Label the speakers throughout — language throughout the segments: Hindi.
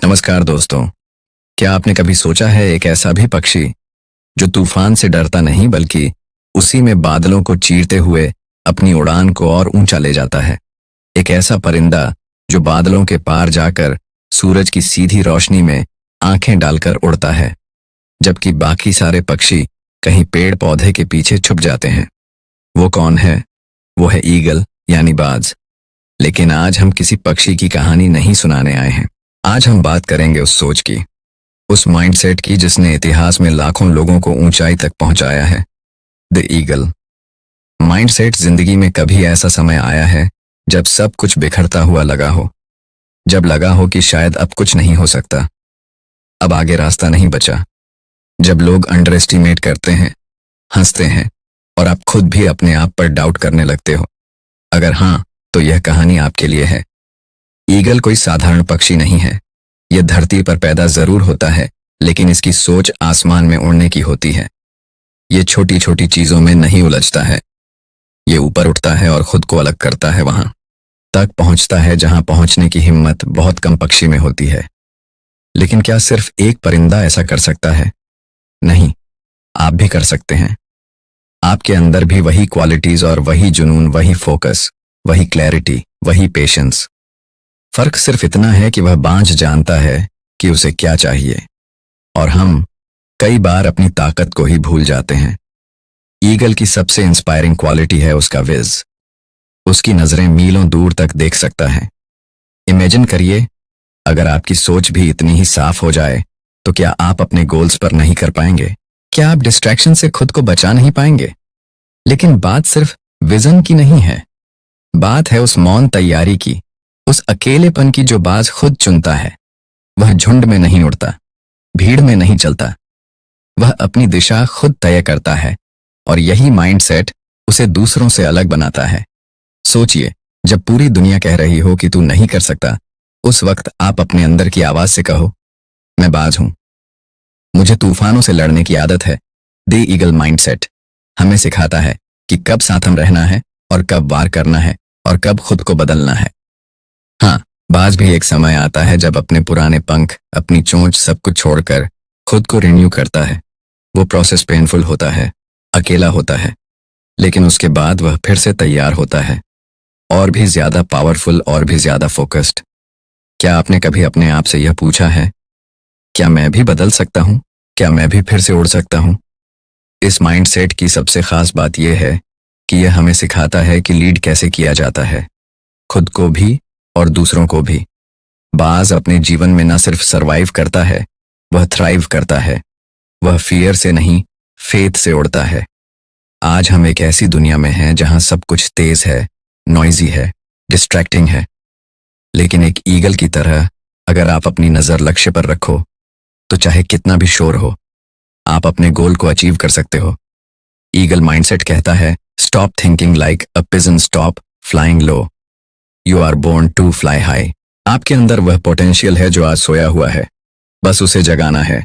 Speaker 1: नमस्कार दोस्तों। क्या आपने कभी सोचा है एक ऐसा भी पक्षी जो तूफान से डरता नहीं बल्कि उसी में बादलों को चीरते हुए अपनी उड़ान को और ऊंचा ले जाता है। एक ऐसा परिंदा जो बादलों के पार जाकर सूरज की सीधी रोशनी में आंखें डालकर उड़ता है, जबकि बाकी सारे पक्षी कहीं पेड़ पौधे के पीछे छुप जाते हैं। वो कौन है? वो है ईगल यानी बाज। लेकिन आज हम किसी पक्षी की कहानी नहीं सुनाने आए हैं। आज हम बात करेंगे उस सोच की, उस माइंडसेट की जिसने इतिहास में लाखों लोगों को ऊंचाई तक पहुंचाया है। The eagle mindset. जिंदगी में कभी ऐसा समय आया है जब सब कुछ बिखरता हुआ लगा हो, जब लगा हो कि शायद अब कुछ नहीं हो सकता, अब आगे रास्ता नहीं बचा, जब लोग अंडर एस्टिमेट करते हैं, हंसते हैं और आप खुद भी अपने आप पर डाउट करने लगते हो? अगर हाँ, तो यह कहानी आपके लिए है। ईगल कोई साधारण पक्षी नहीं है। यह धरती पर पैदा जरूर होता है, लेकिन इसकी सोच आसमान में उड़ने की होती है। ये छोटी छोटी चीजों में नहीं उलझता है। ये ऊपर उठता है और खुद को अलग करता है, वहां तक पहुंचता है जहां पहुंचने की हिम्मत बहुत कम पक्षी में होती है। लेकिन क्या सिर्फ एक परिंदा ऐसा कर सकता है? नहीं, आप भी कर सकते हैं। आपके अंदर भी वही क्वालिटीज और वही जुनून, वही फोकस, वही क्लैरिटी, वही पेशेंस। फर्क सिर्फ इतना है कि वह बाज जानता है कि उसे क्या चाहिए, और हम कई बार अपनी ताकत को ही भूल जाते हैं। ईगल की सबसे इंस्पायरिंग क्वालिटी है उसका विज। उसकी नजरें मीलों दूर तक देख सकता है। इमेजिन करिए, अगर आपकी सोच भी इतनी ही साफ हो जाए तो क्या आप अपने गोल्स पर नहीं कर पाएंगे? क्या आप डिस्ट्रैक्शन से खुद को बचा नहीं पाएंगे? लेकिन बात सिर्फ विजन की नहीं है, बात है उस मौन तैयारी की, उस अकेलेपन की जो बाज खुद चुनता है। वह झुंड में नहीं उड़ता, भीड़ में नहीं चलता, वह अपनी दिशा खुद तय करता है, और यही माइंडसेट उसे दूसरों से अलग बनाता है। सोचिए, जब पूरी दुनिया कह रही हो कि तू नहीं कर सकता, उस वक्त आप अपने अंदर की आवाज से कहो, मैं बाज हूं, मुझे तूफानों से लड़ने की आदत है। द ईगल माइंडसेट हमें सिखाता है कि कब साथम रहना है और कब वार करना है और कब खुद को बदलना है। हाँ, बाज भी एक समय आता है जब अपने पुराने पंख, अपनी चोंच, सब कुछ छोड़कर खुद को रिन्यू करता है। वो प्रोसेस पेनफुल होता है, अकेला होता है, लेकिन उसके बाद वह फिर से तैयार होता है, और भी ज्यादा पावरफुल और भी ज्यादा फोकस्ड। क्या आपने कभी अपने आप से यह पूछा है, क्या मैं भी बदल सकता हूं? क्या मैं भी फिर से उड़ सकता हूं? इस माइंडसेट की सबसे खास बात यह है कि यह हमें सिखाता है कि लीड कैसे किया जाता है, खुद को भी और दूसरों को भी। बाज अपने जीवन में न सिर्फ सरवाइव करता है, वह थ्राइव करता है। वह फियर से नहीं, फेथ से उड़ता है। आज हम एक ऐसी दुनिया में हैं जहां सब कुछ तेज है, नॉइजी है, डिस्ट्रैक्टिंग है, लेकिन एक ईगल की तरह अगर आप अपनी नजर लक्ष्य पर रखो तो चाहे कितना भी शोर हो, आप अपने गोल को अचीव कर सकते हो। ईगल माइंडसेट कहता है, stop thinking like a pigeon, stop flying low, you are born to fly high. आपके अंदर वह पोटेंशियल है जो आज सोया हुआ है, बस उसे जगाना है।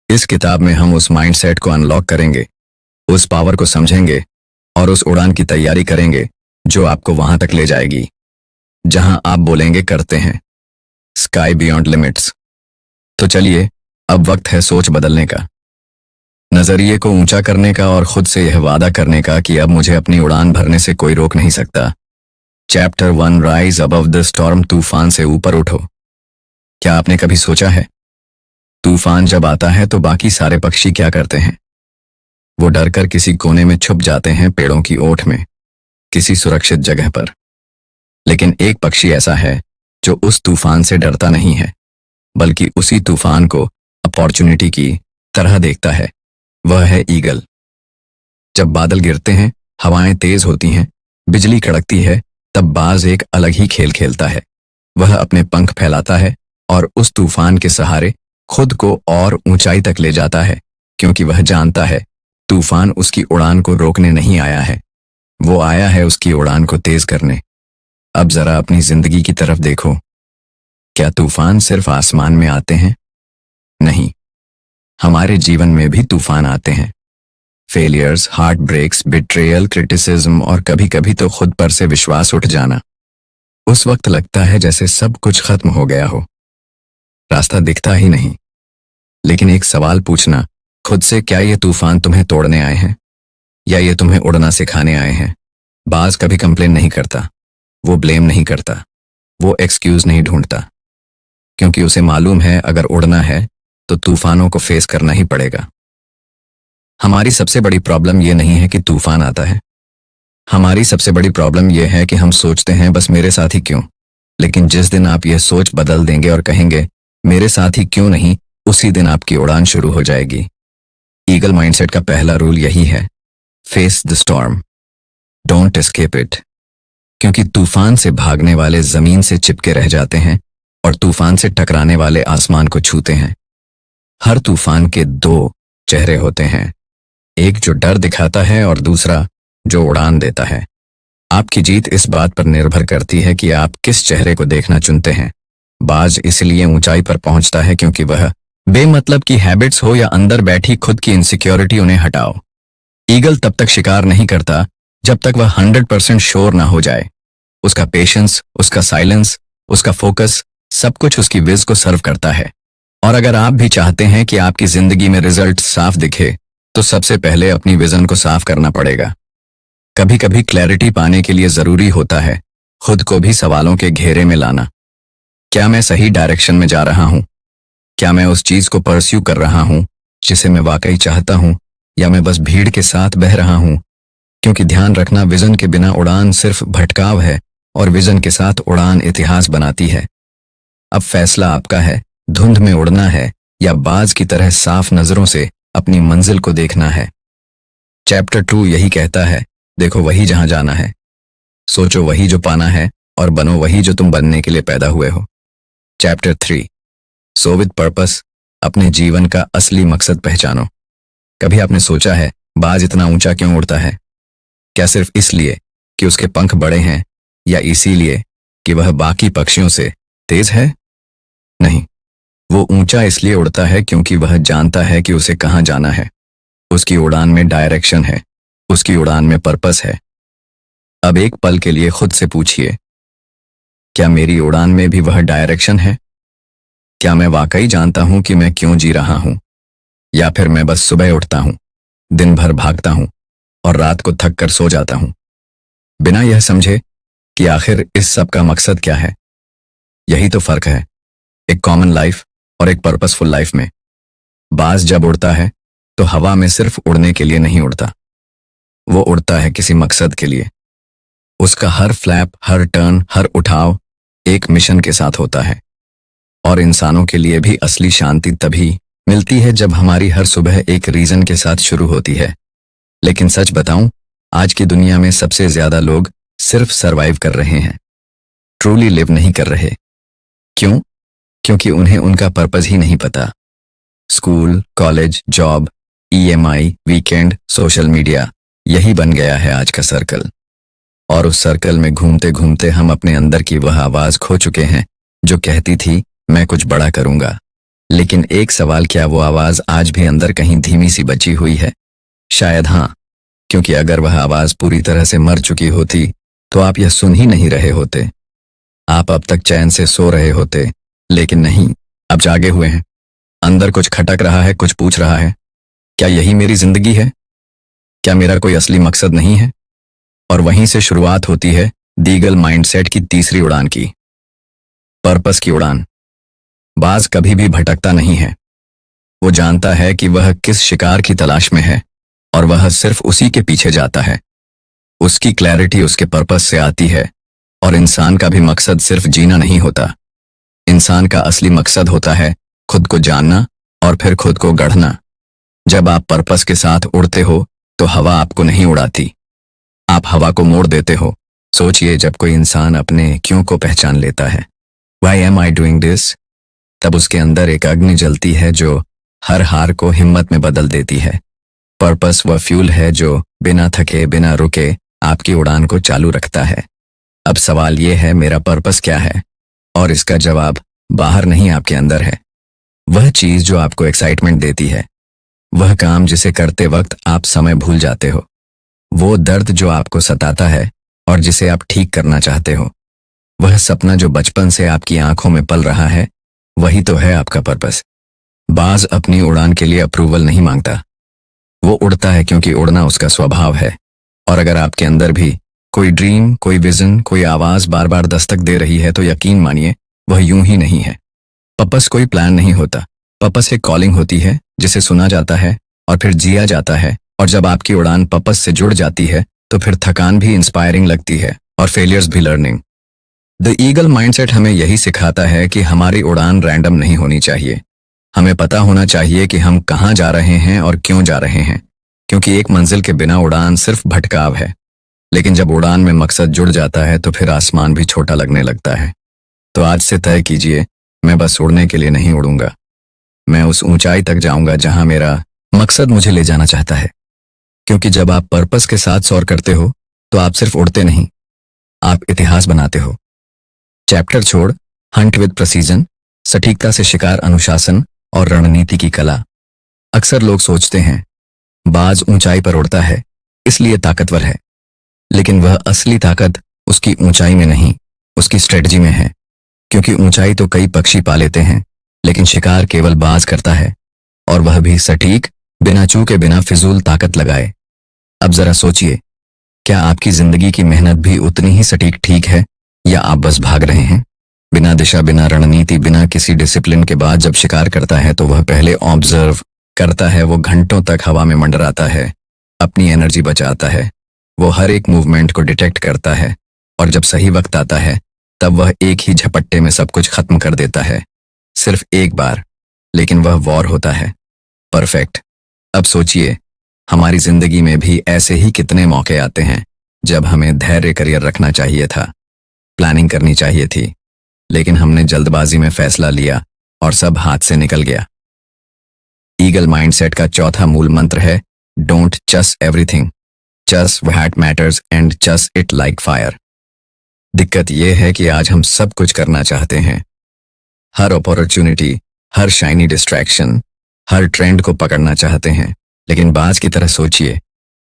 Speaker 1: इस किताब में हम उस माइंडसेट को अनलॉक करेंगे, उस पावर को समझेंगे और उस उड़ान की तैयारी करेंगे जो आपको वहां तक ले जाएगी जहां आप बोलेंगे करते हैं, स्काई बियॉन्ड लिमिट्स। तो चलिए, अब वक्त है सोच बदलने का, नजरिए को ऊंचा करने का और खुद से यह वादा करने का कि अब मुझे अपनी उड़ान भरने से कोई रोक नहीं सकता। Chapter 1, rise above the storm. तूफान से ऊपर उठो। क्या आपने कभी सोचा है, तूफान जब आता है तो बाकी सारे पक्षी क्या करते हैं? वो डरकर किसी कोने में छुप जाते हैं, पेड़ों की ओट में, किसी सुरक्षित जगह पर। लेकिन एक पक्षी ऐसा है जो उस तूफान से डरता नहीं है, बल्कि उसी तूफान को अपॉर्चुनिटी की तरह देखता है। वह है ईगल। जब बादल गिरते हैं, हवाएं तेज होती हैं, बिजली कड़कती है, तब बाज एक अलग ही खेल खेलता है। वह अपने पंख फैलाता है और उस तूफान के सहारे खुद को और ऊंचाई तक ले जाता है, क्योंकि वह जानता है तूफान उसकी उड़ान को रोकने नहीं आया है, वो आया है उसकी उड़ान को तेज करने। अब जरा अपनी जिंदगी की तरफ देखो। क्या तूफान सिर्फ आसमान में आते हैं? नहीं, हमारे जीवन में भी तूफान आते हैं। Failures, heart breaks, betrayal, criticism और कभी कभी तो खुद पर से विश्वास उठ जाना। उस वक्त लगता है जैसे सब कुछ खत्म हो गया हो, रास्ता दिखता ही नहीं। लेकिन एक सवाल पूछना खुद से, क्या ये तूफान तुम्हें तोड़ने आए हैं या ये तुम्हें उड़ना सिखाने आए हैं? बाज कभी कंप्लेन नहीं करता, वो ब्लेम नहीं करता, वो एक्सक्यूज नहीं ढूंढता, क्योंकि उसे मालूम है अगर उड़ना है तो तूफानों को फेस करना ही पड़ेगा। हमारी सबसे बड़ी प्रॉब्लम ये नहीं है कि तूफान आता है, हमारी सबसे बड़ी प्रॉब्लम यह है कि हम सोचते हैं बस मेरे साथ ही क्यों। लेकिन जिस दिन आप यह सोच बदल देंगे और कहेंगे मेरे साथ ही क्यों नहीं, उसी दिन आपकी उड़ान शुरू हो जाएगी। ईगल माइंडसेट का पहला रूल यही है, face the storm, don't escape it. क्योंकि तूफान से भागने वाले जमीन से चिपके रह जाते हैं और तूफान से टकराने वाले आसमान को छूते हैं। हर तूफान के दो चेहरे होते हैं, एक जो डर दिखाता है और दूसरा जो उड़ान देता है। आपकी जीत इस बात पर निर्भर करती है कि आप किस चेहरे को देखना चुनते हैं। बाज इसलिए ऊंचाई पर पहुंचता है क्योंकि वह बेमतलब की हैबिट्स हो या अंदर बैठी खुद की इनसिक्योरिटी, उन्हें हटाओ। ईगल तब तक शिकार नहीं करता जब तक वह 100% श्योर ना हो जाए। उसका पेशेंस, उसका साइलेंस, उसका फोकस, सब कुछ उसकी विज को सर्व करता है। और अगर आप भी चाहते हैं कि आपकी जिंदगी में रिजल्ट साफ दिखे तो सबसे पहले अपनी विजन को साफ करना पड़ेगा। कभी कभी क्लैरिटी पाने के लिए जरूरी होता है खुद को भी सवालों के घेरे में लाना। क्या मैं सही डायरेक्शन में जा रहा हूं? क्या मैं उस चीज को परस्यू कर रहा हूं जिसे मैं वाकई चाहता हूं, या मैं बस भीड़ के साथ बह रहा हूं? क्योंकि ध्यान रखना, विजन के बिना उड़ान सिर्फ भटकाव है और विजन के साथ उड़ान इतिहास बनाती है। अब फैसला आपका है, धुंध में उड़ना है या बाज की तरह साफ नजरों से अपनी मंजिल को देखना है। चैप्टर 2 यही कहता है, देखो वही जहां जाना है, सोचो वही जो पाना है और बनो वही जो तुम बनने के लिए पैदा हुए हो। चैप्टर 3 सो विद पर्पस, अपने जीवन का असली मकसद पहचानो। कभी आपने सोचा है बाज इतना ऊंचा क्यों उड़ता है? क्या सिर्फ इसलिए कि उसके पंख बड़े हैं या इसीलिए कि वह बाकी पक्षियों से तेज है? नहीं, वो ऊंचा इसलिए उड़ता है क्योंकि वह जानता है कि उसे कहां जाना है। उसकी उड़ान में डायरेक्शन है, उसकी उड़ान में पर्पस है। अब एक पल के लिए खुद से पूछिए, क्या मेरी उड़ान में भी वह डायरेक्शन है? क्या मैं वाकई जानता हूं कि मैं क्यों जी रहा हूं, या फिर मैं बस सुबह उठता हूं, दिन भर भागता हूं और रात को थक कर सो जाता हूं, बिना यह समझे कि आखिर इस सब का मकसद क्या है? यही तो फर्क है एक कॉमन लाइफ और एक पर्पसफुल लाइफ में। बाज जब उड़ता है तो हवा में सिर्फ उड़ने के लिए नहीं उड़ता, वो उड़ता है किसी मकसद के लिए। उसका हर फ्लैप, हर टर्न, हर उठाव एक मिशन के साथ होता है। और इंसानों के लिए भी असली शांति तभी मिलती है जब हमारी हर सुबह एक रीजन के साथ शुरू होती है। लेकिन सच बताऊं, आज की दुनिया में सबसे ज्यादा लोग सिर्फ सरवाइव कर रहे हैं, ट्रूली लिव नहीं कर रहे। क्यों? क्योंकि उन्हें उनका पर्पस ही नहीं पता। School, college, job, EMI, weekend, social media, यही बन गया है आज का सर्कल। और उस सर्कल में घूमते घूमते हम अपने अंदर की वह आवाज खो चुके हैं जो कहती थी मैं कुछ बड़ा करूंगा। लेकिन एक सवाल, क्या वो आवाज आज भी अंदर कहीं धीमी सी बची हुई है? शायद हाँ, क्योंकि अगर वह आवाज पूरी तरह से मर चुकी होती तो आप यह सुन ही नहीं रहे होते। आप अब तक चैन से सो रहे होते, लेकिन नहीं, अब जागे हुए हैं। अंदर कुछ खटक रहा है, कुछ पूछ रहा है, क्या यही मेरी जिंदगी है? क्या मेरा कोई असली मकसद नहीं है? और वहीं से शुरुआत होती है ईगल माइंडसेट की तीसरी उड़ान की, पर्पस की उड़ान। बाज कभी भी भटकता नहीं है, वो जानता है कि वह किस शिकार की तलाश में है और वह सिर्फ उसी के पीछे जाता है। उसकी क्लैरिटी उसके पर्पस से आती है। और इंसान का भी मकसद सिर्फ जीना नहीं होता, इंसान का असली मकसद होता है खुद को जानना और फिर खुद को गढ़ना। जब आप पर्पस के साथ उड़ते हो तो हवा आपको नहीं उड़ाती, आप हवा को मोड़ देते हो। सोचिए, जब कोई इंसान अपने क्यों को पहचान लेता है, Why am I doing this? तब उसके अंदर एक अग्नि जलती है जो हर हार को हिम्मत में बदल देती है। पर्पस वह फ्यूल है जो बिना थके, बिना रुके आपकी उड़ान को चालू रखता है। अब सवाल यह है, मेरा पर्पस क्या है? और इसका जवाब बाहर नहीं, आपके अंदर है। वह चीज जो आपको एक्साइटमेंट देती है, वह काम जिसे करते वक्त आप समय भूल जाते हो, वो दर्द जो आपको सताता है और जिसे आप ठीक करना चाहते हो, वह सपना जो बचपन से आपकी आंखों में पल रहा है वही तो है आपका पर्पस। बाज अपनी उड़ान के लिए अप्रूवल नहीं मांगता, वो उड़ता है क्योंकि उड़ना उसका स्वभाव है। और अगर आपके अंदर भी कोई ड्रीम, कोई विजन, कोई आवाज बार बार दस्तक दे रही है तो यकीन मानिए वह यूं ही नहीं है। पर्पस कोई प्लान नहीं होता, पर्पस एक कॉलिंग होती है जिसे सुना जाता है और फिर जिया जाता है। और जब आपकी उड़ान पर्पस से जुड़ जाती है तो फिर थकान भी इंस्पायरिंग लगती है और फेलियर्स भी लर्निंग। द ईगल माइंडसेट हमें यही सिखाता है कि हमारी उड़ान रैंडम नहीं होनी चाहिए। हमें पता होना चाहिए कि हम कहाँ जा रहे हैं और क्यों जा रहे हैं, क्योंकि एक मंजिल के बिना उड़ान सिर्फ भटकाव है। लेकिन जब उड़ान में मकसद जुड़ जाता है तो फिर आसमान भी छोटा लगने लगता है। तो आज से तय कीजिए, मैं बस उड़ने के लिए नहीं उड़ूंगा, मैं उस ऊंचाई तक जाऊंगा जहां मेरा मकसद मुझे ले जाना चाहता है। क्योंकि जब आप पर्पस के साथ सोर करते हो तो आप सिर्फ उड़ते नहीं, आप इतिहास बनाते हो। चैप्टर छोड़, हंट विद प्रेसिजन, सटीकता से शिकार, अनुशासन और रणनीति की कला। अक्सर लोग सोचते हैं बाज ऊंचाई पर उड़ता है इसलिए ताकतवर है, लेकिन वह असली ताकत उसकी ऊंचाई में नहीं, उसकी स्ट्रेटजी में है। क्योंकि ऊंचाई तो कई पक्षी पा लेते हैं, लेकिन शिकार केवल बाज करता है, और वह भी सटीक, बिना चूके, बिना फिजूल ताकत लगाए। अब जरा सोचिए, क्या आपकी जिंदगी की मेहनत भी उतनी ही सटीक ठीक है, या आप बस भाग रहे हैं बिना दिशा, बिना रणनीति, बिना किसी डिसिप्लिन के? बाद जब शिकार करता है तो वह पहले ऑब्जर्व करता है, वो घंटों तक हवा में मंडराता है, अपनी एनर्जी बचाता है, वो हर एक मूवमेंट को डिटेक्ट करता है, और जब सही वक्त आता है तब वह एक ही झपट्टे में सब कुछ खत्म कर देता है। सिर्फ एक बार, लेकिन वह वॉर होता है, परफेक्ट। अब सोचिए, हमारी जिंदगी में भी ऐसे ही कितने मौके आते हैं जब हमें धैर्य, करियर रखना चाहिए था, प्लानिंग करनी चाहिए थी, लेकिन हमने जल्दबाजी में फैसला लिया और सब हाथ से निकल गया। ईगल माइंडसेट का चौथा मूल मंत्र है डोंट चस एवरीथिंग, चस व्हाट मैटर्स एंड चस इट लाइक फायर। दिक्कत यह है कि आज हम सब कुछ करना चाहते हैं, हर अपॉर्चुनिटी, हर शाइनी डिस्ट्रैक्शन, हर ट्रेंड को पकड़ना चाहते हैं। लेकिन बाज की तरह सोचिए,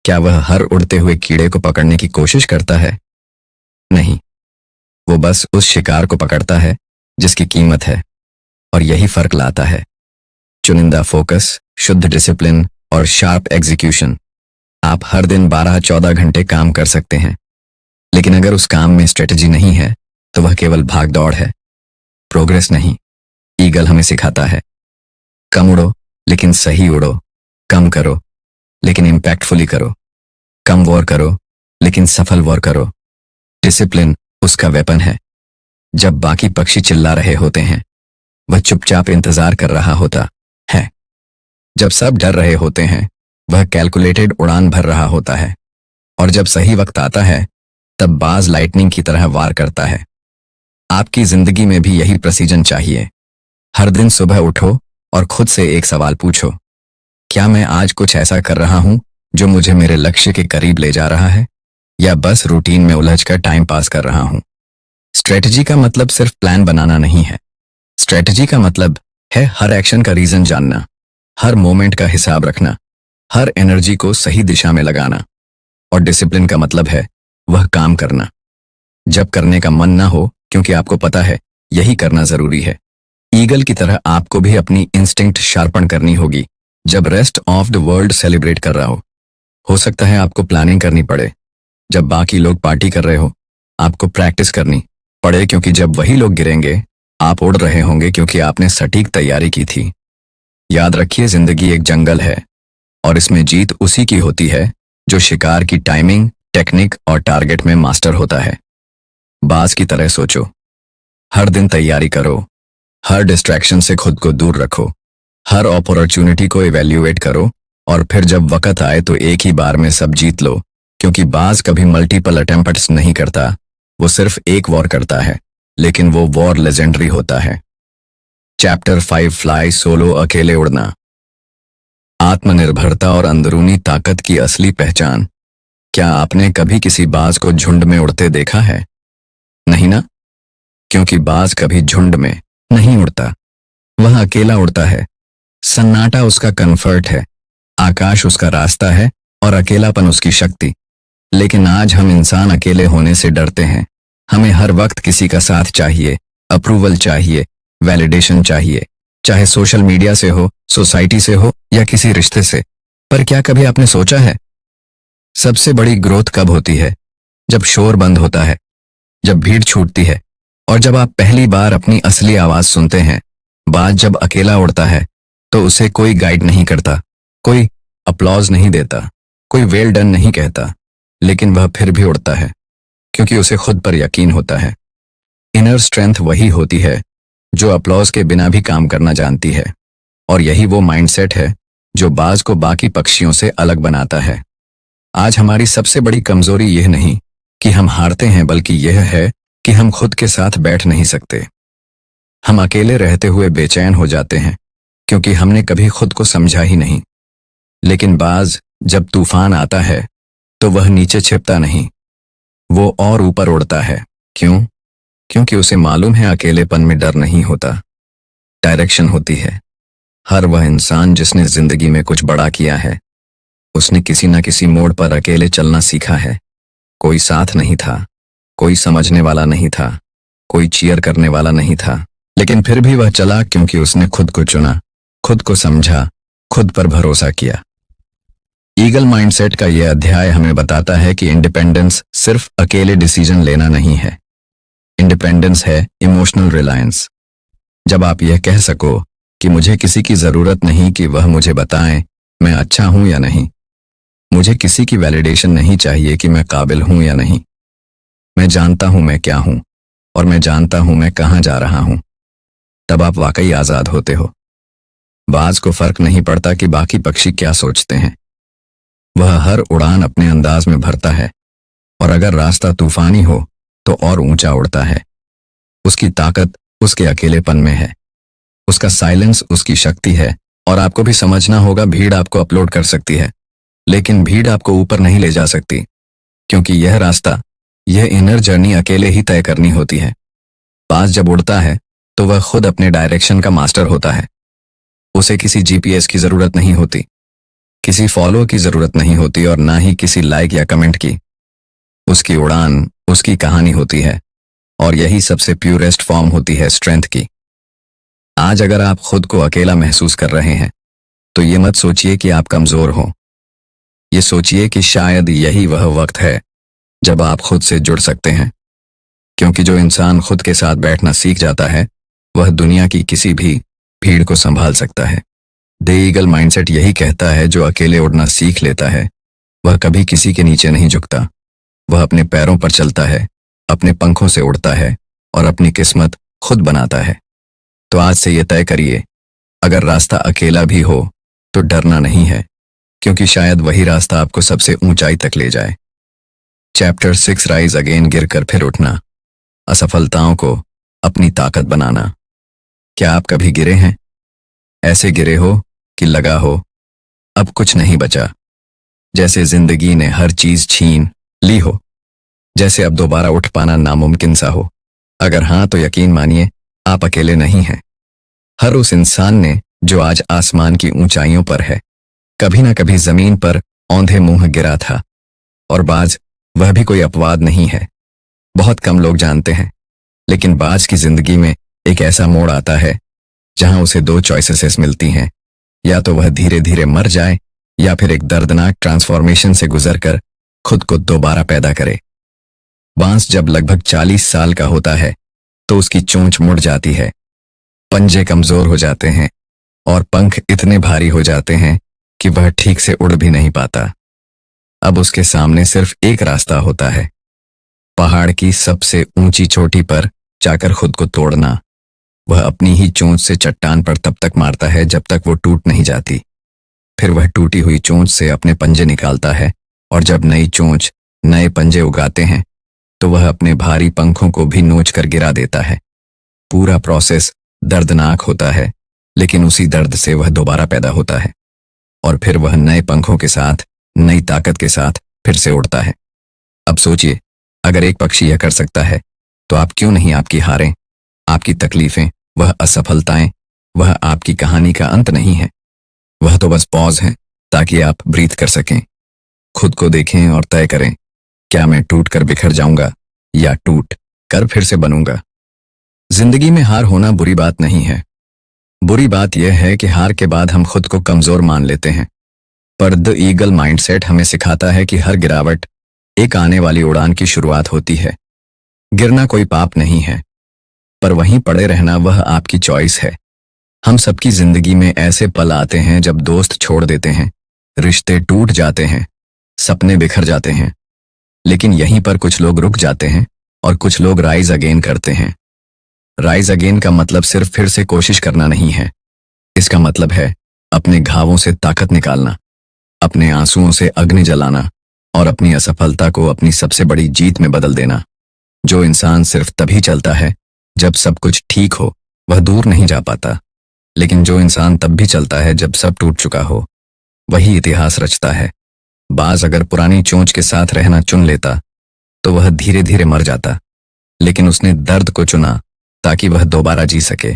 Speaker 1: क्या वह हर उड़ते हुए कीड़े को पकड़ने की कोशिश करता है? नहीं, वो बस उस शिकार को पकड़ता है जिसकी कीमत है। और यही फर्क लाता है चुनिंदा फोकस, शुद्ध डिसिप्लिन और शार्प एग्जीक्यूशन। आप हर दिन 12-14 घंटे काम कर सकते हैं, लेकिन अगर उस काम में स्ट्रेटजी नहीं है तो वह केवल भाग दौड़ है, प्रोग्रेस नहीं। ईगल हमें सिखाता है कम उड़ो लेकिन सही उड़ो, कम करो लेकिन इम्पैक्टफुली करो, कम वॉर करो लेकिन सफल वॉर करो। डिसिप्लिन उसका वेपन है। जब बाकी पक्षी चिल्ला रहे होते हैं वह चुपचाप इंतजार कर रहा होता है, जब सब डर रहे होते हैं वह कैलकुलेटेड उड़ान भर रहा होता है, और जब सही वक्त आता है तब बाज लाइटनिंग की तरह वार करता है। आपकी जिंदगी में भी यही प्रेसिजन चाहिए। हर दिन सुबह उठो और खुद से एक सवाल पूछो, क्या मैं आज कुछ ऐसा कर रहा हूं जो मुझे मेरे लक्ष्य के करीब ले जा रहा है, या बस रूटीन में उलझकर टाइम पास कर रहा हूं? स्ट्रेटजी का मतलब सिर्फ प्लान बनाना नहीं है, स्ट्रेटजी का मतलब है हर एक्शन का रीजन जानना, हर मोमेंट का हिसाब रखना, हर एनर्जी को सही दिशा में लगाना। और डिसिप्लिन का मतलब है वह काम करना जब करने का मन ना हो, क्योंकि आपको पता है यही करना जरूरी है। ईगल की तरह आपको भी अपनी इंस्टिंक्ट शार्पन करनी होगी जब rest of the world celebrate कर रहा हो सकता है आपको प्लानिंग करनी पड़े जब बाकी लोग पार्टी कर रहे हो, आपको प्रैक्टिस करनी पड़े क्योंकि जब वही लोग गिरेंगे आप उड़ रहे होंगे क्योंकि आपने सटीक तैयारी की थी। याद रखिए, जिंदगी एक जंगल है और इसमें जीत उसी की होती है जो शिकार की टाइमिंग, टेक्निक और टारगेट में मास्टर होता है। बाज की तरह सोचो, हर दिन तैयारी करो, हर डिस्ट्रैक्शन से खुद को दूर रखो, हर अपॉर्चुनिटी को इवैल्यूएट करो, और फिर जब वक्त आए तो एक ही बार में सब जीत लो। क्योंकि बाज कभी मल्टीपल अटेम्प्ट्स नहीं करता, वो सिर्फ एक वॉर करता है, लेकिन वो वॉर लेजेंडरी होता है। चैप्टर 5 फ्लाई सोलो, अकेले उड़ना। आत्मनिर्भरता और अंदरूनी ताकत की असली पहचान। क्या आपने कभी किसी बाज को झुंड में उड़ते देखा है? नहीं ना, क्योंकि बाज कभी झुंड में नहीं उड़ता, वह अकेला उड़ता है। सन्नाटा उसका कंफर्ट है, आकाश उसका रास्ता है और अकेलापन उसकी शक्ति। लेकिन आज हम इंसान अकेले होने से डरते हैं। हमें हर वक्त किसी का साथ चाहिए, अप्रूवल चाहिए, वैलिडेशन चाहिए, चाहे सोशल मीडिया से हो, सोसाइटी से हो या किसी रिश्ते से। पर क्या कभी आपने सोचा है, सबसे बड़ी ग्रोथ कब होती है? जब शोर बंद होता है, जब भीड़ छूटती है, और जब आप पहली बार अपनी असली आवाज सुनते हैं। बाज जब अकेला उड़ता है तो उसे कोई गाइड नहीं करता, कोई अपलॉज नहीं देता, कोई वेल डन नहीं कहता, लेकिन वह फिर भी उड़ता है क्योंकि उसे खुद पर यकीन होता है। इनर स्ट्रेंथ वही होती है जो अपलॉज के बिना भी काम करना जानती है, और यही वो माइंडसेट है जो बाज को बाकी पक्षियों से अलग बनाता है। आज हमारी सबसे बड़ी कमजोरी यह नहीं कि हम हारते हैं, बल्कि यह है कि हम खुद के साथ बैठ नहीं सकते। हम अकेले रहते हुए बेचैन हो जाते हैं क्योंकि हमने कभी खुद को समझा ही नहीं। लेकिन बाज जब तूफान आता है तो वह नीचे छिपता नहीं, वो और ऊपर उड़ता है। क्यों? क्योंकि उसे मालूम है अकेलेपन में डर नहीं होता, डायरेक्शन होती है। हर वह इंसान जिसने जिंदगी में कुछ बड़ा किया है, उसने किसी न किसी मोड़ पर अकेले चलना सीखा है। कोई साथ नहीं था, कोई समझने वाला नहीं था, कोई चीयर करने वाला नहीं था, लेकिन फिर भी वह चला क्योंकि उसने खुद को चुना, खुद को समझा, खुद पर भरोसा किया। ईगल माइंडसेट का यह अध्याय हमें बताता है कि इंडिपेंडेंस सिर्फ अकेले डिसीजन लेना नहीं है। इंडिपेंडेंस है इमोशनल रिलायंस। जब आप यह कह सको कि मुझे किसी की जरूरत नहीं कि वह मुझे बताएं मैं अच्छा हूं या नहीं, मुझे किसी की वैलिडेशन नहीं चाहिए कि मैं काबिल हूं या नहीं, मैं जानता हूं मैं क्या हूं और मैं जानता हूं मैं कहां जा रहा हूं, तब आप वाकई आजाद होते हो। बाज को फर्क नहीं पड़ता कि बाकी पक्षी क्या सोचते हैं, वह हर उड़ान अपने अंदाज में भरता है, और अगर रास्ता तूफानी हो तो और ऊंचा उड़ता है। उसकी ताकत उसके अकेलेपन में है, उसका साइलेंस उसकी शक्ति है। और आपको भी समझना होगा, भीड़ आपको अपलोड कर सकती है, लेकिन भीड़ आपको ऊपर नहीं ले जा सकती, क्योंकि यह रास्ता, यह इनर जर्नी अकेले ही तय करनी होती है। बाज जब उड़ता है तो वह खुद अपने डायरेक्शन का मास्टर होता है। उसे किसी जीपीएस की जरूरत नहीं होती, किसी फॉलो की जरूरत नहीं होती, और ना ही किसी लाइक या कमेंट की। उसकी उड़ान उसकी कहानी होती है, और यही सबसे प्यूरेस्ट फॉर्म होती है स्ट्रेंथ की। आज अगर आप खुद को अकेला महसूस कर रहे हैं तो ये मत सोचिए कि आप कमजोर हो, ये सोचिए कि शायद यही वह वक्त है जब आप खुद से जुड़ सकते हैं। क्योंकि जो इंसान खुद के साथ बैठना सीख जाता है, वह दुनिया की किसी भी भीड़ को संभाल सकता है। द ईगल माइंडसेट यही कहता है, जो अकेले उड़ना सीख लेता है वह कभी किसी के नीचे नहीं झुकता। वह अपने पैरों पर चलता है, अपने पंखों से उड़ता है और अपनी किस्मत खुद बनाता है। तो आज से ये तय करिए, अगर रास्ता अकेला भी हो तो डरना नहीं है, क्योंकि शायद वही रास्ता आपको सबसे ऊंचाई तक ले जाए। चैप्टर 6, राइज अगेन, गिरकर फिर उठना, असफलताओं को अपनी ताकत बनाना। क्या आप कभी गिरे हैं? ऐसे गिरे हो कि लगा हो अब कुछ नहीं बचा, जैसे जिंदगी ने हर चीज छीन ली हो, जैसे अब दोबारा उठ पाना नामुमकिन सा हो? अगर हाँ, तो यकीन मानिए आप अकेले नहीं हैं। हर उस इंसान ने जो आज आसमान की ऊंचाइयों पर है, कभी ना कभी जमीन पर औंधे मुंह गिरा था। और बाज, वह भी कोई अपवाद नहीं है। बहुत कम लोग जानते हैं, लेकिन बाज की जिंदगी में एक ऐसा मोड़ आता है जहां उसे दो चॉइसेस मिलती हैं, या तो वह धीरे धीरे मर जाए या फिर एक दर्दनाक ट्रांसफॉर्मेशन से गुजरकर खुद को दोबारा पैदा करे। बांस जब लगभग 40 साल का होता है तो उसकी चोंच मुड़ जाती है, पंजे कमजोर हो जाते हैं और पंख इतने भारी हो जाते हैं कि वह ठीक से उड़ भी नहीं पाता। अब उसके सामने सिर्फ एक रास्ता होता है, पहाड़ की सबसे ऊंची चोटी पर जाकर खुद को तोड़ना। वह अपनी ही चोंच से चट्टान पर तब तक मारता है जब तक वो टूट नहीं जाती। फिर वह टूटी हुई चोंच से अपने पंजे निकालता है, और जब नई चोंच नए पंजे उगाते हैं तो वह अपने भारी पंखों को भी नोच कर गिरा देता है। पूरा प्रोसेस दर्दनाक होता है, लेकिन उसी दर्द से वह दोबारा पैदा होता है, और फिर वह नए पंखों के साथ, नई ताकत के साथ फिर से उड़ता है। अब सोचिए, अगर एक पक्षी यह कर सकता है तो आप क्यों नहीं? आपकी हारें, आपकी तकलीफें, वह असफलताएं, वह आपकी कहानी का अंत नहीं है। वह तो बस पॉज है, ताकि आप ब्रीथ कर सकें, खुद को देखें और तय करें, क्या मैं टूट कर बिखर जाऊंगा या टूट कर फिर से बनूंगा? जिंदगी में हार होना बुरी बात नहीं है। बुरी बात यह है कि हार के बाद हम खुद को कमजोर मान लेते हैं। पर द ईगल माइंडसेट हमें सिखाता है कि हर गिरावट एक आने वाली उड़ान की शुरुआत होती है। गिरना कोई पाप नहीं है, पर वहीं पड़े रहना वह आपकी चॉइस है। हम सबकी जिंदगी में ऐसे पल आते हैं जब दोस्त छोड़ देते हैं, रिश्ते टूट जाते हैं, सपने बिखर जाते हैं। लेकिन यहीं पर कुछ लोग रुक जाते हैं और कुछ लोग राइज अगेन करते हैं। राइज अगेन का मतलब सिर्फ फिर से कोशिश करना नहीं है। इसका मतलब है अपने घावों से ताकत निकालना, अपने आंसुओं से अग्नि जलाना और अपनी असफलता को अपनी सबसे बड़ी जीत में बदल देना। जो इंसान सिर्फ तभी चलता है जब सब कुछ ठीक हो, वह दूर नहीं जा पाता। लेकिन जो इंसान तब भी चलता है जब सब टूट चुका हो, वही इतिहास रचता है। बाज अगर पुरानी चोंच के साथ रहना चुन लेता तो वह धीरे धीरे मर जाता, लेकिन उसने दर्द को चुना ताकि वह दोबारा जी सके।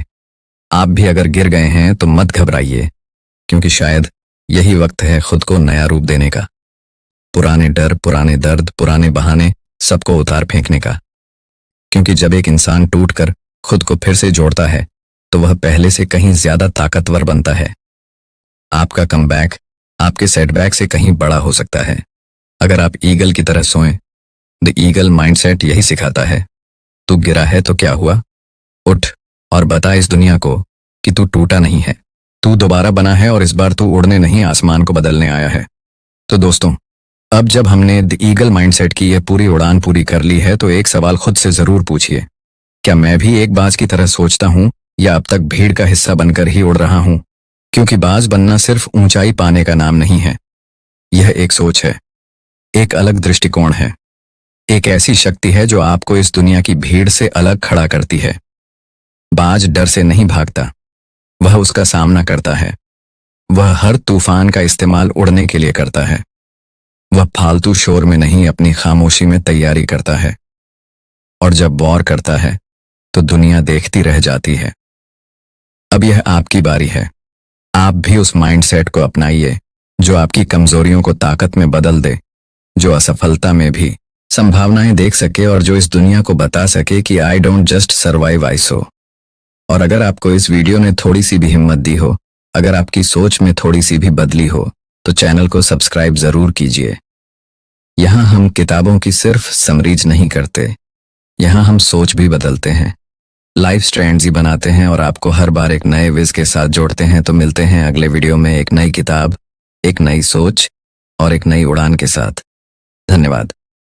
Speaker 1: आप भी अगर गिर गए हैं तो मत घबराइए, क्योंकि शायद यही वक्त है खुद को नया रूप देने का। पुराने डर, पुराने दर्द, पुराने बहाने सबको उतार फेंकने का। क्योंकि जब एक इंसान टूटकर खुद को फिर से जोड़ता है तो वह पहले से कहीं ज्यादा ताकतवर बनता है। आपका कमबैक आपके सेटबैक से कहीं बड़ा हो सकता है अगर आप ईगल की तरह सोएं। द ईगल माइंडसेट यही सिखाता है, तू गिरा है तो क्या हुआ, उठ और बता इस दुनिया को कि तू टूटा नहीं है, तू दोबारा बना है और इस बार तू उड़ने नहीं, आसमान को बदलने आया है। तो दोस्तों, अब जब हमने द ईगल माइंडसेट की यह पूरी उड़ान पूरी कर ली है तो एक सवाल खुद से जरूर पूछिए, क्या मैं भी एक बाज की तरह सोचता हूं या अब तक भीड़ का हिस्सा बनकर ही उड़ रहा हूं? क्योंकि बाज बनना सिर्फ ऊंचाई पाने का नाम नहीं है, यह एक सोच है, एक अलग दृष्टिकोण है, एक ऐसी शक्ति है जो आपको इस दुनिया की भीड़ से अलग खड़ा करती है। बाज डर से नहीं भागता, वह उसका सामना करता है। वह हर तूफान का इस्तेमाल उड़ने के लिए करता है। वह फालतू शोर में नहीं, अपनी खामोशी में तैयारी करता है। और जब वॉर करता है तो दुनिया देखती रह जाती है। अब यह आपकी बारी है। आप भी उस माइंडसेट को अपनाइए जो आपकी कमजोरियों को ताकत में बदल दे, जो असफलता में भी संभावनाएं देख सके और जो इस दुनिया को बता सके कि आई डोंट जस्ट सर्वाइव, आई सो। और अगर आपको इस वीडियो ने थोड़ी सी भी हिम्मत दी हो, अगर आपकी सोच में थोड़ी सी भी बदली हो, तो चैनल को सब्सक्राइब जरूर कीजिए। यहाँ हम किताबों की सिर्फ समरीज नहीं करते, यहाँ हम सोच भी बदलते हैं, लाइफ स्ट्रैंड्स ही बनाते हैं और आपको हर बार एक नए विज के साथ जोड़ते हैं। तो मिलते हैं अगले वीडियो में एक नई किताब, एक नई सोच और एक नई उड़ान के साथ। धन्यवाद।